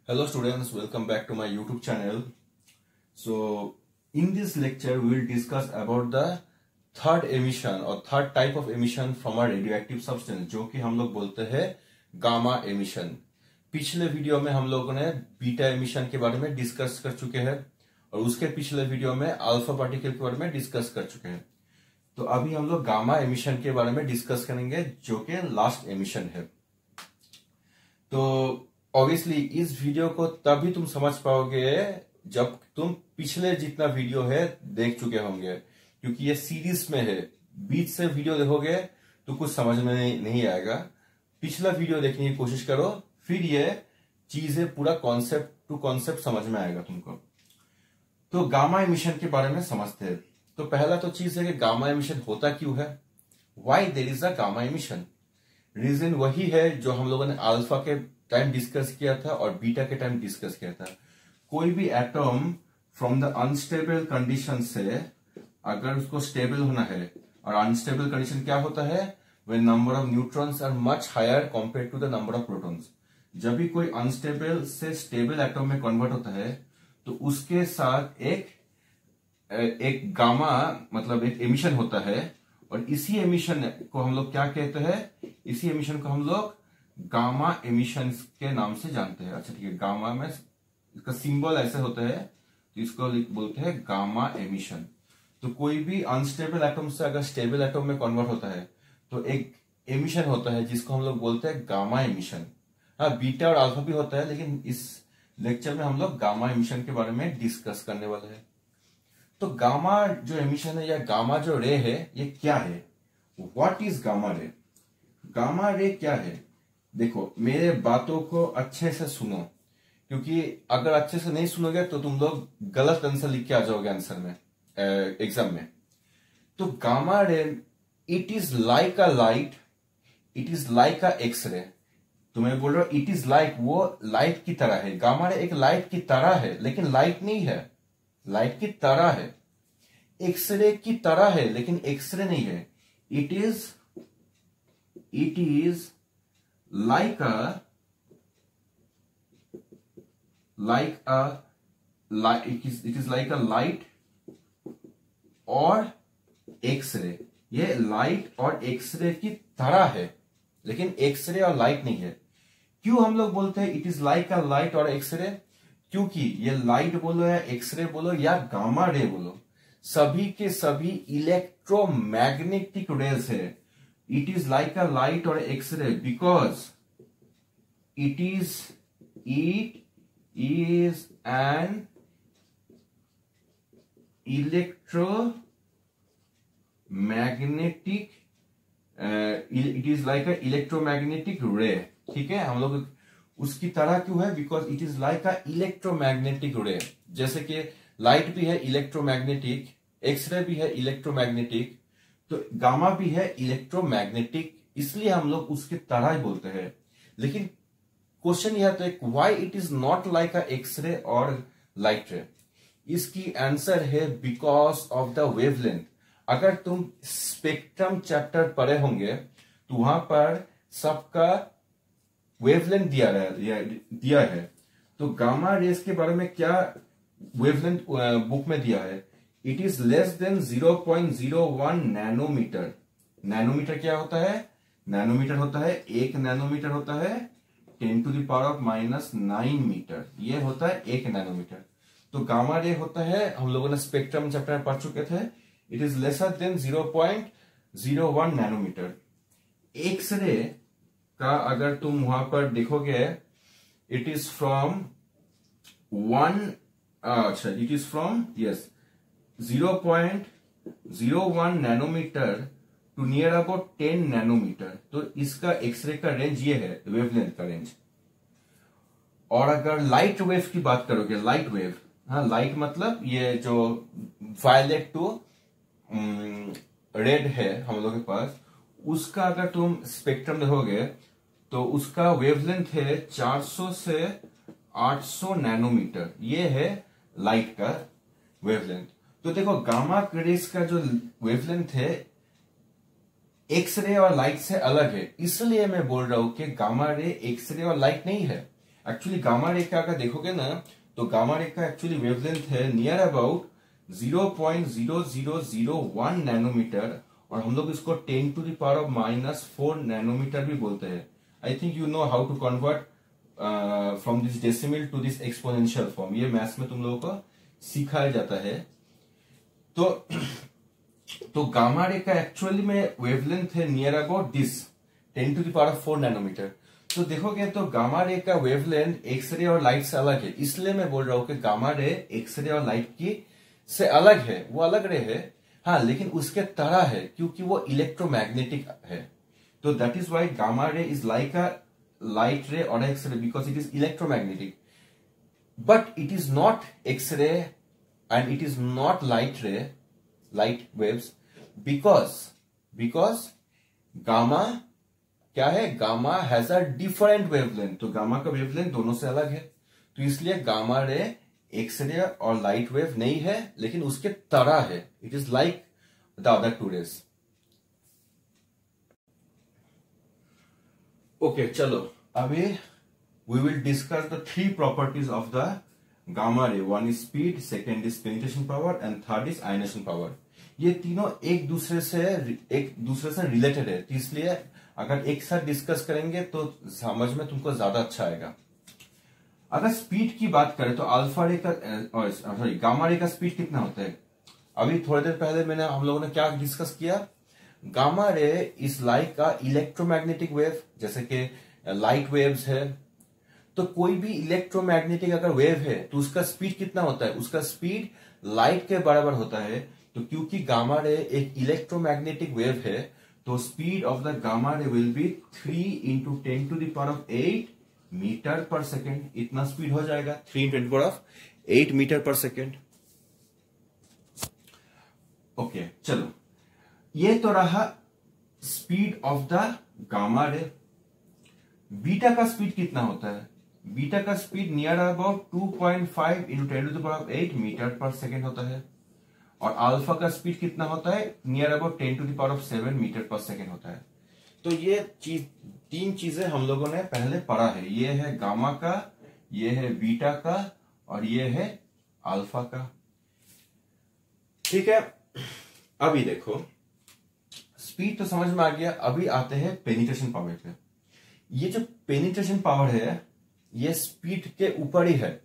Hello students, welcome back to my YouTube channel. So in this lecture we will discuss about the third emission or third type of emission from a radioactive substance जो कि हम लोग बोलते हैं gamma emission. पिछले video में हम लोगों ने बीटा एमिशन के बारे में डिस्कस कर चुके हैं और उसके पिछले वीडियो में अल्फा पार्टिकल के बारे में डिस्कस कर चुके हैं। तो अभी हम लोग गामा एमिशन के बारे में डिस्कस करेंगे जो कि लास्ट एमिशन है। तो ऑब्वियसली इस वीडियो को तभी तुम समझ पाओगे जब तुम पिछले जितना वीडियो है देख चुके होंगे, क्योंकि ये सीरीज में है। बीच से वीडियो देखोगे तो कुछ समझ में नहीं आएगा। पिछला वीडियो देखने की कोशिश करो, फिर ये चीजें पूरा कॉन्सेप्ट टू कॉन्सेप्ट समझ में आएगा तुमको। तो गामा एमिशन के बारे में समझते हैं। तो पहला तो चीज है कि गामा एमिशन होता क्यों है, why there is a gamma emission. Reason वही है जो हम लोगों ने अल्फा के टाइम डिस्कस किया था और बीटा के टाइम डिस्कस किया था। कोई भी atom from the unstable condition से अगर उसको स्टेबल होना है, और अनस्टेबल कंडीशन क्या होता है, when number of neutrons are much higher compare to the number of protons. जब भी कोई अनस्टेबल से स्टेबल एटम में कन्वर्ट होता है तो उसके साथ एक गामा मतलब एक एमिशन होता है, और इसी एमिशन को हम लोग क्या कहते हैं, इसी एमिशन को हम लोग गामा एमिशन के नाम से जानते हैं। अच्छा ठीक है, गामा में इसका सिंबल ऐसे होता है तो इसको बोलते हैं गामा एमिशन। तो कोई भी अनस्टेबल एटम से अगर स्टेबल एटम में कन्वर्ट होता है तो एक एमिशन होता है जिसको हम लोग बोलते हैं गामा एमिशन। हाँ, बीटा और अल्फा भी होता है, लेकिन इस लेक्चर में हम लोग गामा एमिशन के बारे में डिस्कस करने वाले हैं। तो गामा जो एमिशन है या गामा जो रे है ये क्या है, what is gamma ray. Gamma ray क्या है, देखो मेरे बातों को अच्छे से सुनो, क्योंकि अगर अच्छे से नहीं सुनोगे तो तुम लोग गलत आंसर लिख के आ जाओगे आंसर में एग्जाम में। तो gamma ray it is like a light, it is like a X ray. तो मैं बोल रहा हूं इट इज लाइक, वो लाइट की तरह है। गामा रे एक लाइट की तरह है, लेकिन लाइट नहीं है, लाइट की तरह है। एक्सरे की तरह है लेकिन एक्सरे नहीं है। It is like it is like a light और एक्सरे। ये लाइट और एक्सरे की तरह है, लेकिन एक्सरे और लाइट नहीं है। क्यों हम लोग बोलते हैं it is like a light और एक्सरे, क्योंकि ये लाइट बोलो या एक्सरे बोलो या गामा रे बोलो, सभी के सभी इलेक्ट्रोमैग्नेटिक रेज है। It is like a light or X-ray because it is an electromagnetic it is like a electromagnetic ray। ठीक है, हम लोग उसकी तरह क्यों है, because it is like a electromagnetic रे। जैसे कि लाइट भी है इलेक्ट्रोमैग्नेटिक, एक्सरे भी है इलेक्ट्रोमैग्नेटिक, तो गामा भी है इलेक्ट्रोमैग्नेटिक, इसलिए हम लोग उसकी तरह ही बोलते हैं। लेकिन क्वेश्चन यह आता है why it is not like a X ray और लाइट रे। इसकी आंसर है बिकॉज ऑफ द वेवलेंथ। अगर तुम स्पेक्ट्रम चैप्टर पढ़े होंगे तो वहां पर सबका वेवलेंथ दिया है। तो गामा रेस के बारे में क्या वेवलेंथ बुक में दिया है, it is less than 0.01 nanometre. Nanometre क्या होता है, नैनोमीटर होता है 1 नैनोमीटर होता है 10⁻⁻9 मीटर, ये होता है 1 नैनोमीटर। तो गामा रे होता है, हम लोगों ने स्पेक्ट्रम चैप्टर पढ़ चुके थे, it is lesser than 0.01 nanometre. X ray का अगर तुम वहां पर देखोगे it is from 0.01 nanometre to near about 10 nanometre. तो इसका एक्सरे का रेंज ये है, वेवलेंथ का रेंज। और अगर लाइट वेव की बात करोगे, लाइट वेव, हाँ लाइट मतलब ये जो वायलेट टू रेड है हम लोग के पास, उसका अगर तुम स्पेक्ट्रम देखोगे तो उसका वेवलेंथ है 400 से 800 नैनोमीटर, ये है लाइट का वेवलेंथ। तो देखो गामा रेस का जो वेवलेंथ है एक्सरे और लाइट से अलग है, इसलिए मैं बोल रहा हूं कि गामा रे एक्सरे और लाइट नहीं है। एक्चुअली गामा रे का अगर देखोगे ना तो गामा रे का एक्चुअली वेवलेंथ है नियर अबाउट 0.0001 नैनोमीटर, और हम लोग इसको 10⁻⁻⁴ नैनोमीटर भी बोलते हैं। I think you know how to convert from this decimal to this exponential form, ये मैथ्स में तुम लोगों को सिखाया जाता है। तो गामा रे का एक्चुअली में वेवलेंथ है नियर अबाउट दिस 10⁻⁴ नैनोमीटर। तो देखोगे तो गामा रे का वेवलेंथ एक्सरे और लाइट से अलग है, इसलिए मैं बोल रहा हूं कि गामा रे एक्सरे और लाइट की से अलग है, वो अलग रे है, हाँ, लेकिन उसके तरह है क्योंकि वो इलेक्ट्रोमैग्नेटिक है। तो that is why gamma ray is like a light ray और X-ray because it is electromagnetic, but it is not X-ray and it is not light waves because gamma क्या है, gamma has a different wavelength. तो gamma का wavelength दोनों से अलग है, तो इसलिए गामा रे एक्सरे और लाइट वेव नहीं है, लेकिन उसके तरह है, it is like the other two rays. Okay, चलो अभी we will discuss the 3 properties of the gamma ray. One is speed, second is penetration power and third is ionisation power. ये तीनों एक दूसरे से रिलेटेड है, तो इसलिए अगर एक साथ डिस्कस करेंगे तो समझ में तुमको ज्यादा अच्छा आएगा। अगर स्पीड की बात करें तो अल्फा रे का सॉरी गामा रे का स्पीड कितना होता है? अभी थोड़ी देर पहले हम लोगों ने क्या डिस्कस किया, gamma ray is like a electromagnetic wave, जैसे कि लाइट वेव्स है। तो कोई भी इलेक्ट्रोमैग्नेटिक अगर वेव है तो उसका स्पीड कितना होता है? उसका स्पीड लाइट के बराबर होता है। तो क्योंकि गामा रे एक इलेक्ट्रोमैग्नेटिक वेव है, तो speed of the gamma ray will be 3 × 10⁸ metre per second. इतना स्पीड हो जाएगा, 3 × 10⁸ मीटर पर सेकेंड। ओके, चलो, ये तो रहा स्पीड ऑफ द गामा रे। बीटा का स्पीड कितना होता है? बीटा का speed near about 2.5 × 10⁸ metre per second होता है, और अल्फा का स्पीड कितना होता है? Near about 10⁷ metre per second होता है। तो ये तीन चीजें हम लोगों ने पहले पढ़ा है। ये है गामा का, ये है बीटा का, और ये है अल्फा का। ठीक है, अभी देखो स्पीड तो समझ में आ गया। अभी आते हैं पेनिट्रेशन पावर पे। ये जो पेनिट्रेशन पावर है ये स्पीड के ऊपर ही है।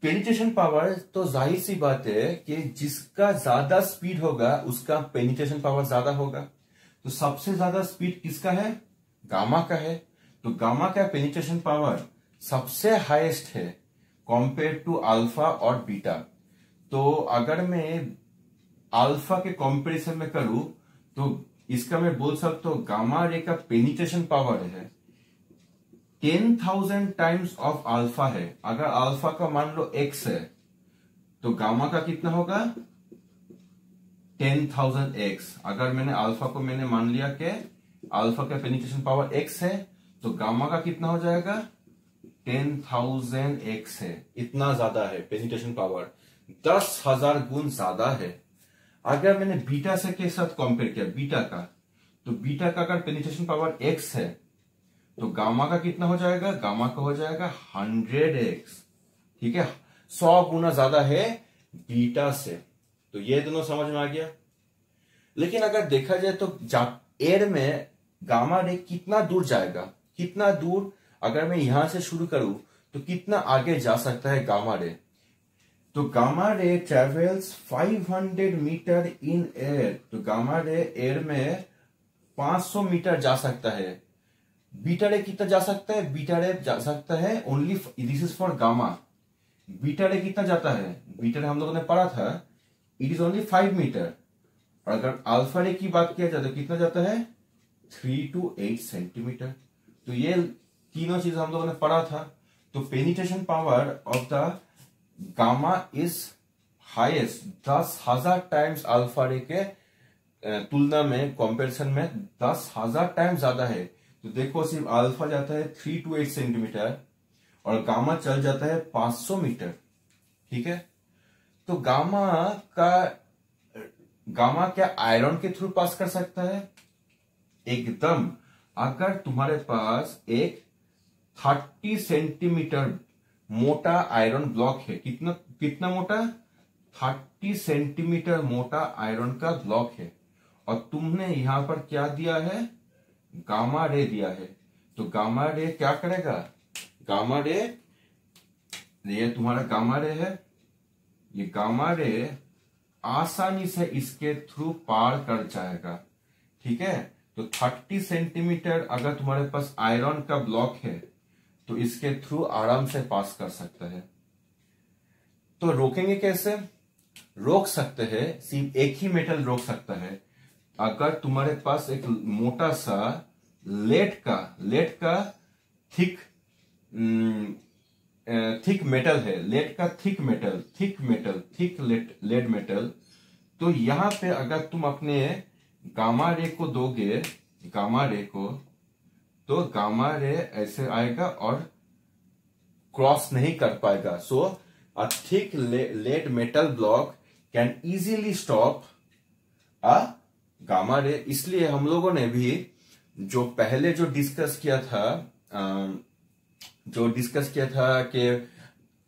पेनिट्रेशन पावर तो जाहिर सी बात है कि जिसका ज्यादा स्पीड होगा उसका पेनिट्रेशन पावर ज्यादा होगा। तो सबसे ज्यादा स्पीड किसका है? गामा का है। तो गामा का पेनिट्रेशन पावर सबसे हाईएस्ट है कंपेयर टू अल्फा और बीटा। तो अगर मैं अल्फा के कंपैरिजन में करूं तो इसका मैं बोल सकता हूं गामा रे का पेनिट्रेशन पावर है 10,000 टाइम्स ऑफ अल्फा है। अगर अल्फा का मान लो x है तो गामा का कितना होगा? 10,000x। अगर मैंने अल्फा को मान लिया कि अल्फा का पेनिट्रेशन पावर x है तो गामा का कितना हो जाएगा? 10,000x है। इतना ज्यादा है पेनिट्रेशन पावर, 10,000 गुण ज्यादा है। अगर मैंने बीटा से के साथ कंपेयर किया बीटा का, तो बीटा का अगर पेनिट्रेशन पावर x है तो गामा का कितना हो जाएगा? गामा का हो जाएगा 100x। ठीक है, 100 गुना ज्यादा है बीटा से। तो ये दोनों समझ में आ गया। लेकिन अगर देखा जाए तो एयर में गामा रे कितना दूर जाएगा, कितना दूर अगर मैं यहां से शुरू करूं तो कितना आगे जा सकता है गामा रे? तो gamma ray travels 500 metre in air. तो गामा रे एयर में 500 मीटर जा सकता है। बीटा रे कितना जा सकता है? बीटा रे जा सकता है only, this is for gamma. Beta रे कितना जाता है? बीटा रे हम लोगों ने पढ़ा था इट इज ओनली 5 मीटर। और अगर अल्फा रे की बात किया जाए तो कितना जाता है? 3 to 8 सेंटीमीटर। तो ये तीनों चीज हम लोगों ने पढ़ा था। तो penetration power of the gamma is highest, 10,000 times alpha रे के तुलना में, कंपैरिजन में 10,000 टाइम्स ज्यादा है। तो देखो सिर्फ अल्फा जाता है 3 to 8 सेंटीमीटर और गामा चल जाता है 500 मीटर। ठीक है, तो गामा क्या आयरन के थ्रू पास कर सकता है? एकदम। अगर तुम्हारे पास एक 30 सेंटीमीटर मोटा आयरन ब्लॉक है। कितना कितना मोटा? 30 सेंटीमीटर मोटा आयरन का ब्लॉक है, और तुमने यहां पर क्या दिया है? गामा रे दिया है। तो गामा रे क्या करेगा? गामा रे, ये तुम्हारा गामा रे है, ये गामा रे आसानी से इसके थ्रू पार कर जाएगा। ठीक है, तो 30 सेंटीमीटर अगर तुम्हारे पास आयरन का ब्लॉक है तो इसके थ्रू आराम से पास कर सकता है। तो रोकेंगे कैसे? रोक सकते हैं, सिर्फ एक ही मेटल रोक सकता है। अगर तुम्हारे पास एक मोटा सा लेड का थिक मेटल है, लेड का थिक लेड मेटल, तो यहां पे अगर तुम अपने गामा रे को दोगे, गामा रे को, तो गामा रे ऐसे आएगा और क्रॉस नहीं कर पाएगा। So a thick lead metal block can easily stop a gamma ray. इसलिए हम लोगों ने भी जो पहले जो डिस्कस किया था कि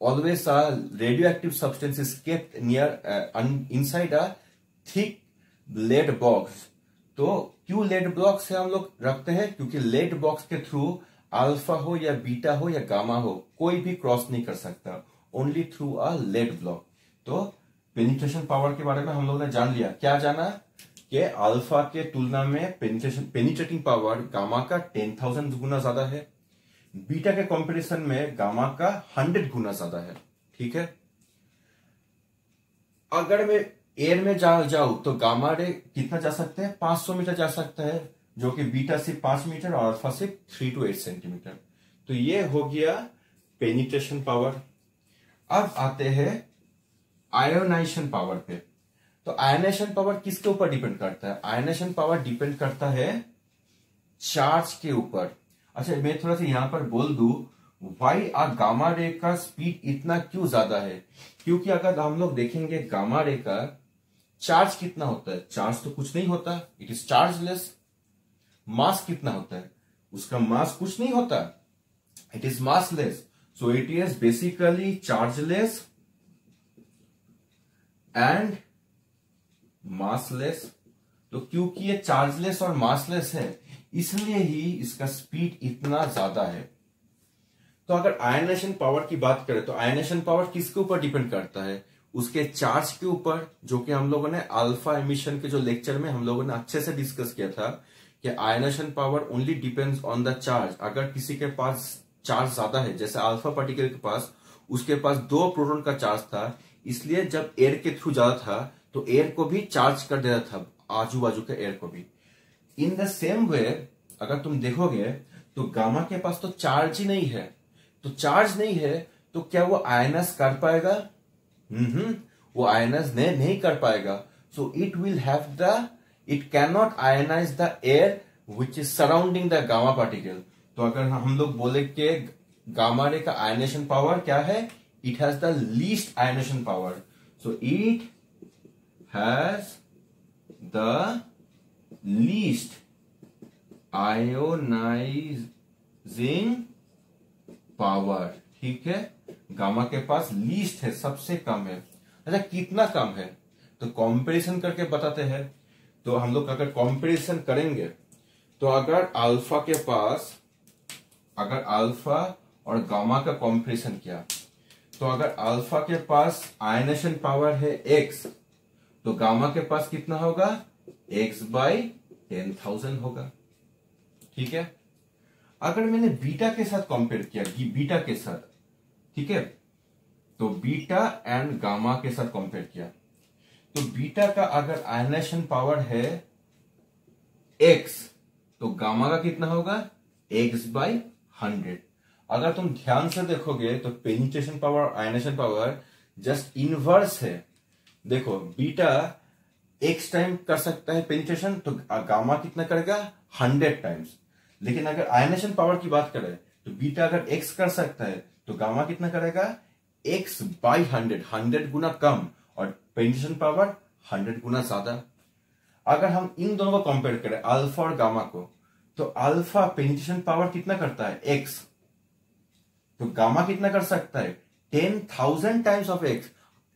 always a radioactive substance is kept near inside a thick lead box. तो क्यों लेड बॉक्स से हम लोग रखते हैं? क्योंकि लेड बॉक्स के थ्रू अल्फा हो या बीटा हो या गामा हो, कोई भी क्रॉस नहीं कर सकता, only through a lead block. तो पेनिट्रेशन पावर के बारे में हम लोगों ने जान लिया। क्या जाना? कि अल्फा के तुलना में पेनिट्रेटिंग पावर गामा का 10,000 गुना ज्यादा है, बीटा के कंपैरिजन में गामा का 100 गुना ज्यादा है। ठीक है, अगर मैं एयर में जाऊं तो गामा रे कितना जा सकते हैं? 500 मीटर जा सकता है, जो कि बीटा से 5 मीटर और अल्फा से 3 to 8 सेंटीमीटर। तो ये हो गया पेनिट्रेशन पावर। अब आते हैं आयोनाइजेशन पावर पे। तो आयोनाइजेशन पावर किसके ऊपर डिपेंड करता है? आयोनाइजेशन पावर डिपेंड करता है चार्ज के ऊपर। अच्छा, मैं थोड़ा सा यहां पर बोल दूं, वाई आ गामा रे का स्पीड इतना क्यों ज्यादा है? क्योंकि अगर हम लोग देखेंगे गामा रे का चार्ज कितना होता है? चार्ज तो कुछ नहीं होता, इट इज चार्जलेस। मास कितना होता है? उसका मास कुछ नहीं होता, it is massless. So it is basically chargeless and massless. तो क्योंकि ये चार्जलेस और मासलेस है, इसलिए ही इसका स्पीड इतना ज्यादा है। तो अगर आयनाइजेशन पावर की बात करें तो आयनाइजेशन पावर किसके ऊपर डिपेंड करता है? उसके चार्ज के ऊपर, जो कि हम लोगों ने अल्फा एमिशन के जो लेक्चर में हम लोगों ने अच्छे से डिस्कस किया था कि ionisation power only depends on the charge. अगर किसी के पास चार्ज ज्यादा है, जैसे अल्फा पार्टिकल के पास, उसके पास 2 प्रोटॉन का चार्ज था, इसलिए जब एयर के थ्रू जाता था तो एयर को भी चार्ज कर देता था, आजू बाजू के एयर को भी। इन द सेम वे अगर तुम देखोगे तो गामा के पास तो चार्ज ही नहीं है, तो चार्ज नहीं है तो क्या वो आयनाइज कर पाएगा? वो आयनाइज नहीं कर पाएगा। So it can not ionise the air which is surrounding the gamma particle. तो अगर हम लोग बोले कि गामा रे का आयनाइजेशन पावर क्या है? It has the least ionisation power. So it has the least ionising power. ठीक है, गामा के पास लीस्ट है, सबसे कम है। अच्छा, कितना कम है? तो कंपैरिजन करके बताते हैं। तो हम लोग अगर कंपैरिजन करेंगे तो अगर अल्फा और गामा का कंपैरिजन किया, तो अगर अल्फा के पास आयनाइजेशन पावर है x, तो गामा के पास कितना होगा? x/10,000 होगा। ठीक है, अगर मैंने बीटा के साथ कंपेयर किया, बीटा के साथ, ठीक है, तो बीटा एंड गामा के साथ कंपेयर किया, तो बीटा का अगर आयनाइजेशन पावर है x, तो गामा का कितना होगा? x/100। अगर तुम ध्यान से देखोगे तो पेनिट्रेशन पावर और आयनाइजेशन पावर जस्ट इनवर्स है। देखो, बीटा x टाइम कर सकता है पेनिट्रेशन, तो गामा कितना करेगा? 100 टाइम्स। लेकिन अगर आयनाइजेशन पावर की बात करें तो बीटा अगर x कर सकता है तो गामा कितना करेगा? x/100, 100 गुना कम, और पेनिट्रेशन पावर 100 गुना ज्यादा। अगर हम इन दोनों को कंपेयर करें, अल्फा और गामा को, तो अल्फा पेनिट्रेशन पावर कितना करता है? x, तो गामा कितना कर सकता है? 10,000 टाइम्स ऑफ एक्स,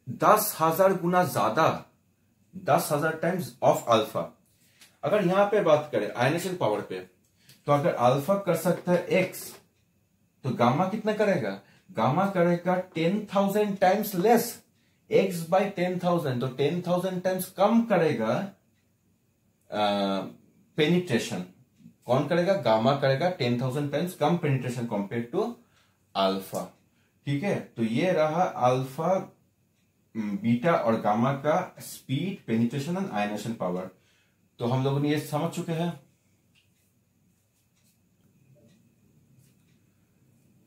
10,000 गुना ज्यादा, 10,000 टाइम्स ऑफ अल्फा। अगर यहां पे बात करें आयनेशन पावर पे, तो अगर अल्फा कर सकता है एक्स, तो गामा कितना करेगा? गामा करेगा 10,000 टाइम्स लेस, एक्स बाई 10,000, तो 10,000 टाइम्स कम करेगा पेनिट्रेशन। कौन करेगा? गामा करेगा 10,000 टाइम्स कम पेनिट्रेशन कंपेयर टू अल्फा। ठीक है, तो ये रहा अल्फा, बीटा और गामा का speed, penetration and ionisation power. तो हम लोगों ने ये समझ चुके हैं।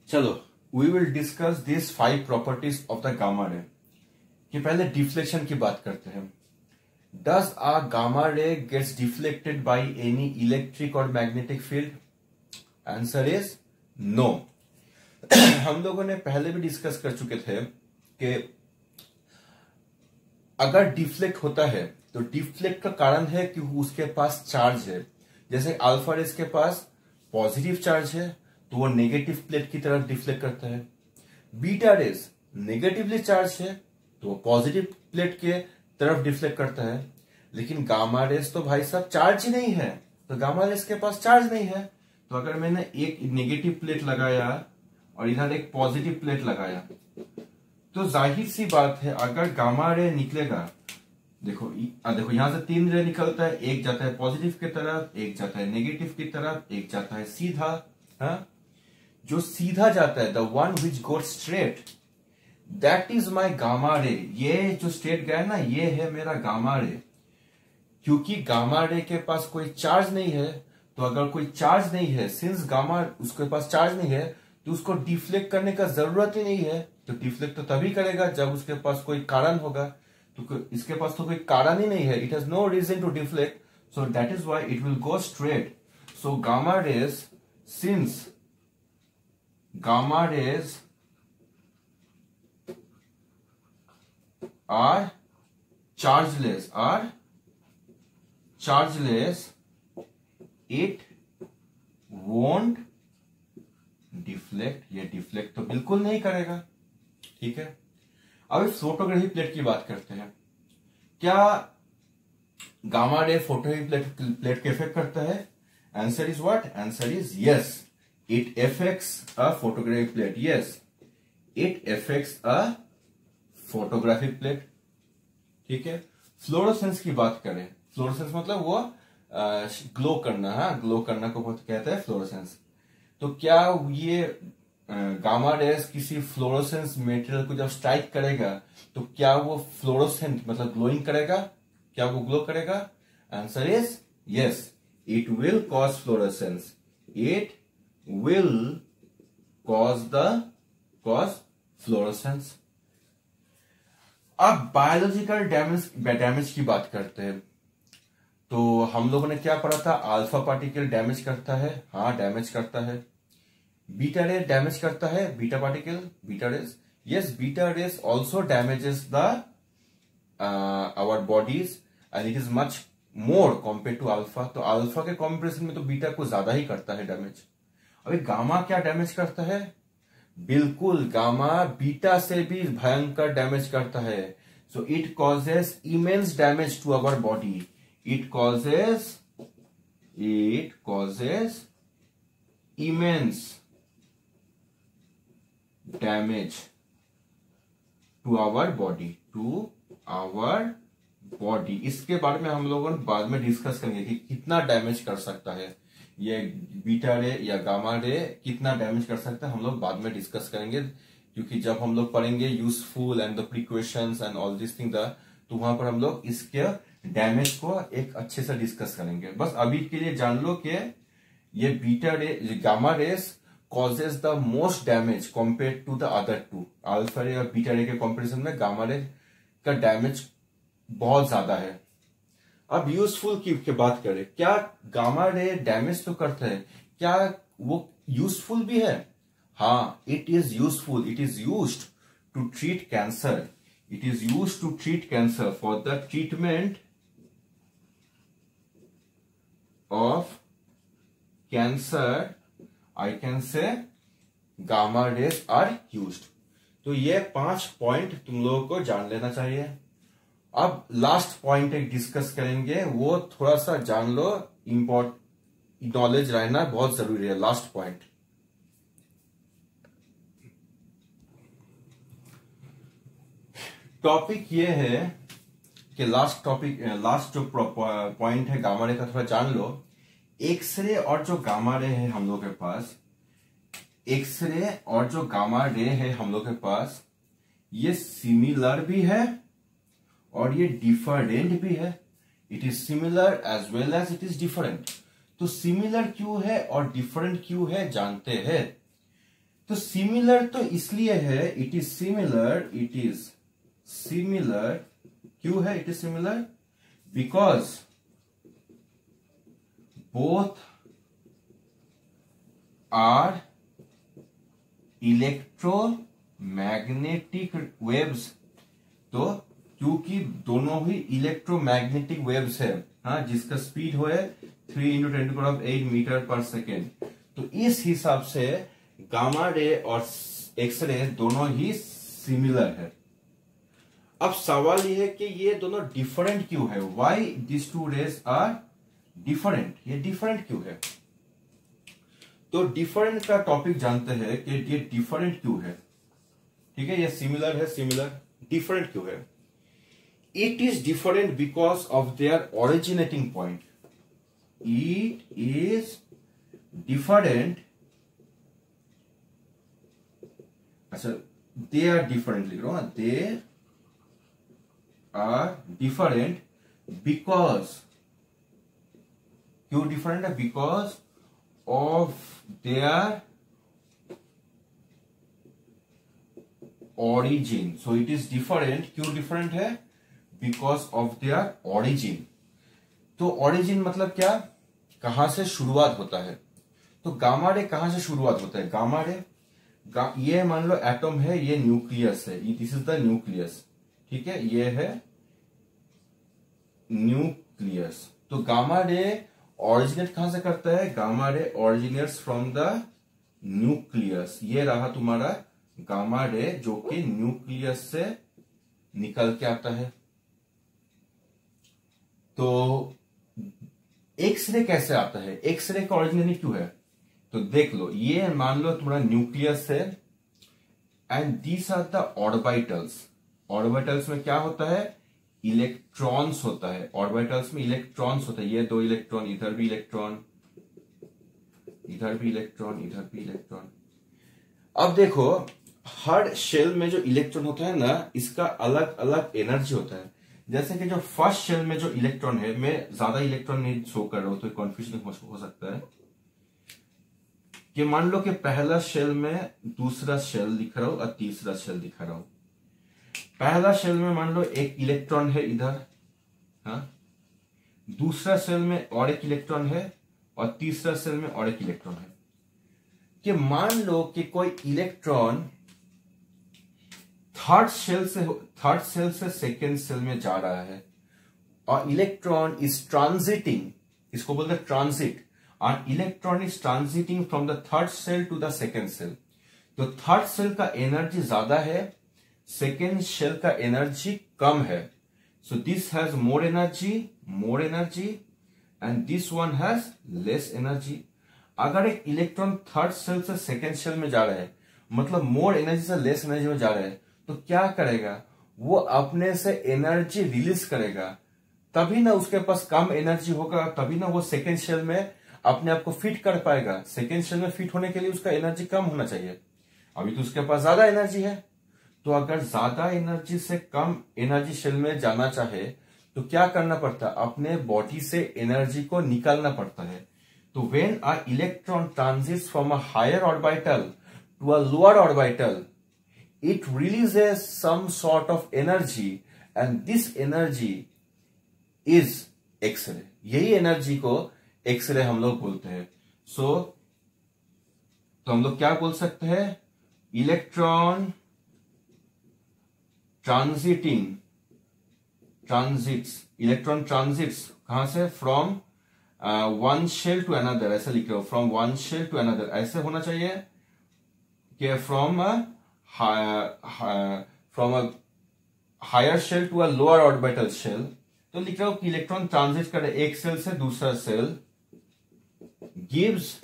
चलो, we will discuss this 5 properties of the gamma ray. कि पहले डिफ्लेक्शन की बात करते हैं। Does a gamma ray gets deflected by any electric or magnetic field? Answer is no. हम लोगों ने पहले भी डिस्कस कर चुके थे कि अगर डिफ्लेक्ट होता है तो डिफ्लेक्ट का कारण है कि उसके पास चार्ज है। जैसे अल्फा रेस के पास पॉजिटिव चार्ज है तो वो नेगेटिव प्लेट की तरफ डिफ्लेक्ट करता है। बीटा रेस नेगेटिवली चार्ज है तो वो पॉजिटिव प्लेट के तरफ डिफ्लेक्ट करता है। लेकिन गामा रेस तो भाई साहब चार्ज ही नहीं है, तो गामा रेस के पास चार्ज नहीं है। तो अगर मैंने एक नेगेटिव प्लेट लगाया और इधर एक पॉजिटिव प्लेट लगाया, तो जाहिर सी बात है अगर गामा रे निकलेगा, देखो देखो यहां से 3 रे निकलता है, एक जाता है पॉजिटिव की तरफ, एक जाता है नेगेटिव की तरफ, एक जाता है सीधा। हाँ? जो सीधा जाता है, the one which goes straight, that is my gamma ray. ये जो स्ट्रेट गया ना, ये है मेरा गामा रे। क्योंकि गामा रे के पास कोई चार्ज नहीं है, तो अगर कोई चार्ज नहीं है, सिंस गामा उसके पास चार्ज नहीं है, तो उसको डिफ्लेक्ट करने का जरूरत ही नहीं है। तो डिफ्लेक्ट तो तभी करेगा जब उसके पास कोई कारण होगा, तो इसके पास तो कोई कारण ही नहीं है। It has no reason to deflect, so that is why it will go straight. So gamma rays, since gamma rays are chargeless, it won't deflect। ये डिफ्लेक्ट तो बिल्कुल नहीं करेगा। ठीक है, अब इस फोटोग्राफी प्लेट की बात करते हैं। क्या गामा रे फोटोग्राफी प्लेट को इफेक्ट करता है? Answer is what? Answer is yes, it effects a photography plate. Yes, it effects a photographic plate. ठीक है, फ्लोरोसेंस की बात करें, फ्लोरोसेंस मतलब वो ग्लो करना। हाँ, ग्लो करना को कहते हैं फ्लोरोसेंस। तो क्या ये गामा रेस किसी फ्लोरोसेंस मटेरियल को जब स्ट्राइक करेगा तो क्या वो फ्लोरोसेंट मतलब ग्लोइंग करेगा? क्या वो ग्लो करेगा? Answer is yes, it will cause fluorescence, it will cause fluorescence. अब बायोलॉजिकल डैमेज की बात करते हैं। तो हम लोगों ने क्या पढ़ा था? अल्फा पार्टिकल डैमेज करता है। हाँ, डैमेज करता है। बीटा रे डैमेज करता है, beta particle, beta rays. Yes, beta rays also damages the our bodies and it is much more compare to alpha. तो अल्फा के कॉम्पेरिजन में तो बीटा को ज्यादा ही करता है डैमेज। अभी गामा क्या डैमेज करता है? बिल्कुल, गामा बीटा से भी भयंकर डैमेज करता है। So it causes immense damage to our body. It causes immense damage to our body. इसके बारे में हम लोगों बाद में डिस्कस करेंगे कि कितना डैमेज कर सकता है ये बीटा रे या गामा रे, कितना डैमेज कर सकता है हम लोग बाद में डिस्कस करेंगे। क्योंकि जब हम लोग पढ़ेंगे useful and the precautions and all this thing, तो वहां पर हम लोग इसके डैमेज को एक अच्छे से डिस्कस करेंगे। बस अभी के लिए जान लो कि ये बीटा रे, gamma rays causes the most damage compared to the other two। Alpha रे और बीटा रे के कंपैरिजन में गामा रे का डैमेज बहुत ज्यादा है। अब यूजफुल की बात करें, क्या गामा रे डैमेज तो करता है, क्या वो यूजफुल भी है? हाँ, it is useful. It is used to treat cancer. It is used to treat cancer for the treatment of cancer. I can say gamma rays are used. तो ये 5 पॉइंट तुम लोगों को जान लेना चाहिए। अब लास्ट पॉइंट एक डिस्कस करेंगे, वो थोड़ा सा जान लो, नॉलेज रहना बहुत जरूरी है। लास्ट पॉइंट, टॉपिक ये है कि लास्ट जो पॉइंट है गामा रे का थोड़ा जान लो। एक्सरे और जो गामा रे है हम लोग के पास, एक्सरे और जो गामा रे है हम लोग के पास, ये सिमिलर भी है और ये डिफरेंट भी है। It is similar as well as it is different. तो सिमिलर क्यों है और डिफरेंट क्यों है जानते हैं। तो सिमिलर तो इसलिए है, इट इज सिमिलर क्यों है it is similar, because both are electromagnetic waves. तो क्योंकि दोनों ही इलेक्ट्रोमैग्नेटिक वेव्स है, हाँ, जिसका स्पीड हो है 3 × 10⁸ मीटर पर सेकेंड। तो इस हिसाब से गामा रे और एक्सरे दोनों ही सिमिलर है। अब सवाल यह है कि ये दोनों डिफरेंट क्यों है, why this two rays are different, ये डिफरेंट क्यों है। तो डिफरेंट का टॉपिक जानते हैं कि ये डिफरेंट क्यों है। ठीक है, ये सिमिलर है, सिमिलर, डिफरेंट क्यों है। It is different because of there originating point. It is different, अच्छा, दे आर डिफरेंट लिख रहा हूं, दे आर डिफरेंट बिकॉज, क्यों डिफरेंट है, because of there origin. So it is different, क्यों डिफरेंट है, बिकॉज ऑफ देयर ऑरिजिन। तो origin मतलब क्या, कहां से शुरुआत होता है। तो गामा रे कहां से शुरुआत होता है, गामा रे, ये मान लो एटम है, ये न्यूक्लियस है, दिस इज द न्यूक्लियस, ठीक है, ये है न्यूक्लियस। तो गामा रे ऑरिजिनेट कहां से करता है, gamma ray originates from the nucleus. ये रहा तुम्हारा गामा रे जो कि न्यूक्लियस से निकल के आता है। तो एक्सरे कैसे आता है, एक्सरे का ऑरिजिन क्यों है, तो देख लो, ये मान लो तुम्हारा न्यूक्लियस है and these are the orbitals. Orbitals में क्या होता है, इलेक्ट्रॉन्स होता है, ऑर्बिटल्स में इलेक्ट्रॉन्स होता है। ये 2 इलेक्ट्रॉन, इधर भी इलेक्ट्रॉन, इधर भी इलेक्ट्रॉन, इधर भी इलेक्ट्रॉन। अब देखो, हर शेल में जो इलेक्ट्रॉन होता है ना, इसका अलग अलग एनर्जी होता है। जैसे कि जो फर्स्ट शेल में जो इलेक्ट्रॉन है, मैं ज्यादा इलेक्ट्रॉन नहीं शो कर रहा हूं तो कंफ्यूजन हो सकता है कि मान लो कि पहला शेल में दूसरा शेल लिख रहा हूं और तीसरा शेल दिखा रहा हूं। पहला शेल में मान लो एक इलेक्ट्रॉन है इधर, हाँ, दूसरा शेल में और एक इलेक्ट्रॉन है और तीसरा शेल में और एक इलेक्ट्रॉन है। कि मान लो कि कोई इलेक्ट्रॉन थर्ड सेल से सेकेंड सेल में जा रहा है और इलेक्ट्रॉन इज ट्रांजिटिंग, इसको बोलते हैं ट्रांजिट, और electron is transiting from the third shell to the second shell. तो थर्ड सेल का एनर्जी ज्यादा है, सेकेंड सेल का एनर्जी कम है। So this has more energy and this one has less energy. अगर एक इलेक्ट्रॉन थर्ड सेल से सेकेंड सेल में जा रहा है, मतलब मोर एनर्जी से लेस एनर्जी में जा रहा है, तो क्या करेगा, वो अपने से एनर्जी रिलीज करेगा, तभी ना उसके पास कम एनर्जी होगा, तभी ना वो सेकेंड सेल में अपने आप को फिट कर पाएगा। सेकेंड सेल में फिट होने के लिए उसका एनर्जी कम होना चाहिए, अभी तो उसके पास ज्यादा एनर्जी है। तो अगर ज्यादा एनर्जी से कम एनर्जी सेल में जाना चाहे तो क्या करना पड़ता है, अपने बॉडी से एनर्जी को निकालना पड़ता है। तो when a electron transits from a higher orbital to a lower orbital, it releases some sort of energy and this energy is X-ray। यही एनर्जी को एक्सरे हम लोग बोलते हैं। तो हम लोग क्या बोल सकते हैं, इलेक्ट्रॉन इलेक्ट्रॉन ट्रांजिट्स कहां से, from one shell to another, ऐसा लिख रहे हो, from one shell to another, ऐसे होना चाहिए, कि from a higher shell to a lower orbital shell, तो लिख रहा हूं कि इलेक्ट्रॉन ट्रांजिट करे एक सेल से दूसरा सेल, गिव्स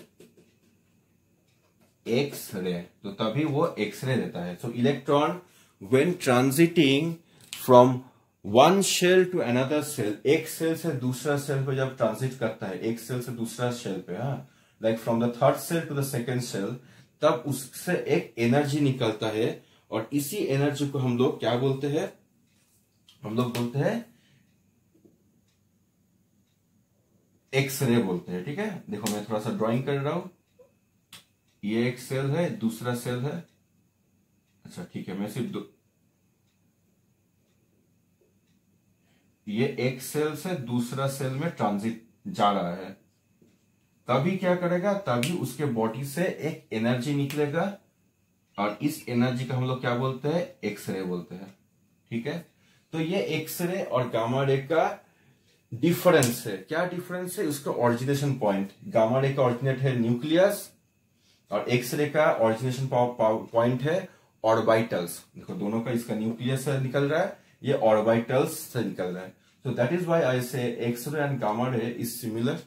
एक्स रे, तो तभी वो एक्स रे देता है. So electron when transiting from one shell to another shell, एक सेल से दूसरा सेल पे जब ट्रांजिट करता है, एक सेल से दूसरा सेल पे, like from the third shell to the second shell, तब उससे एक एनर्जी निकलता है, और इसी एनर्जी को हम लोग क्या बोलते हैं, हम लोग बोलते हैं एक्सरे बोलते हैं. ठीक है, देखो मैं थोड़ा सा ड्राइंग कर रहा हूं. ये एक सेल है, दूसरा सेल है. अच्छा ठीक है, मैं सिर्फ ये एक सेल से दूसरा सेल में ट्रांजिट जा रहा है, तभी क्या करेगा, तभी उसके बॉडी से एक एनर्जी निकलेगा, और इस एनर्जी का हम लोग क्या बोलते हैं, एक्सरे बोलते हैं. ठीक है, तो ये एक्सरे और गामा रे का डिफरेंस है. क्या डिफरेंस है, उसका ऑरिजिनेशन पॉइंट. गामा रे का ऑरिजिनेट है न्यूक्लियस, और एक्सरे का ऑरिजिनेशन पॉइंट है ऑर्बिटल्स. देखो दोनों का, इसका न्यूक्लियस से निकल रहा है, ये ऑर्बिटल्स से निकल रहा है. So that is why I say X-ray and gamma ray is similar,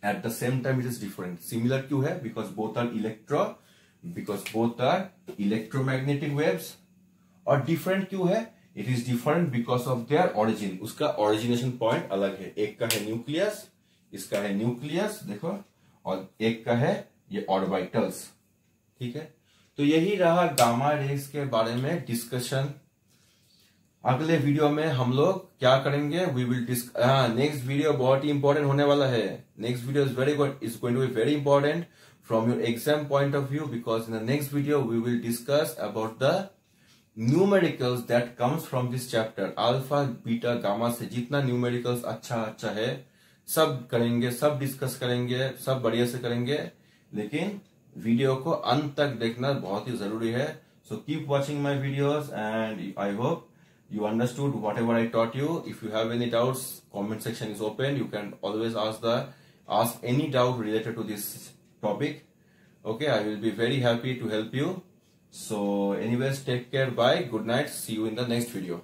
at the same time it is different. Similar क्यों है, because both are electromagnetic waves. और डिफरेंट क्यों है, it is different because of their origin. उसका origination point अलग है. एक का है न्यूक्लियस, इसका है न्यूक्लियस देखो, और एक का है ये ऑर्बिटल्स. ठीक है, तो यही रहा गामा रेज के बारे में डिस्कशन. अगले वीडियो में हम लोग क्या करेंगे, वी विल नेक्स्ट वीडियो बहुत ही इंपॉर्टेंट होने वाला है. Next video is going to be very important from your exam point of view, because in the next video we will discuss about the numericals that comes from this chapter. Alpha beta gamma से जितना numericals अच्छा है सब करेंगे, सब discuss करेंगे, सब बढ़िया से करेंगे. लेकिन वीडियो को अंत तक देखना बहुत ही जरूरी है. So keep watching my videos, and I hope you understood whatever I taught you. If you have any doubts, comment section is open. You can always ask any doubt related to this topic. Okay, I will be very happy to help you. So anyways, take care, bye, good night, see you in the next video.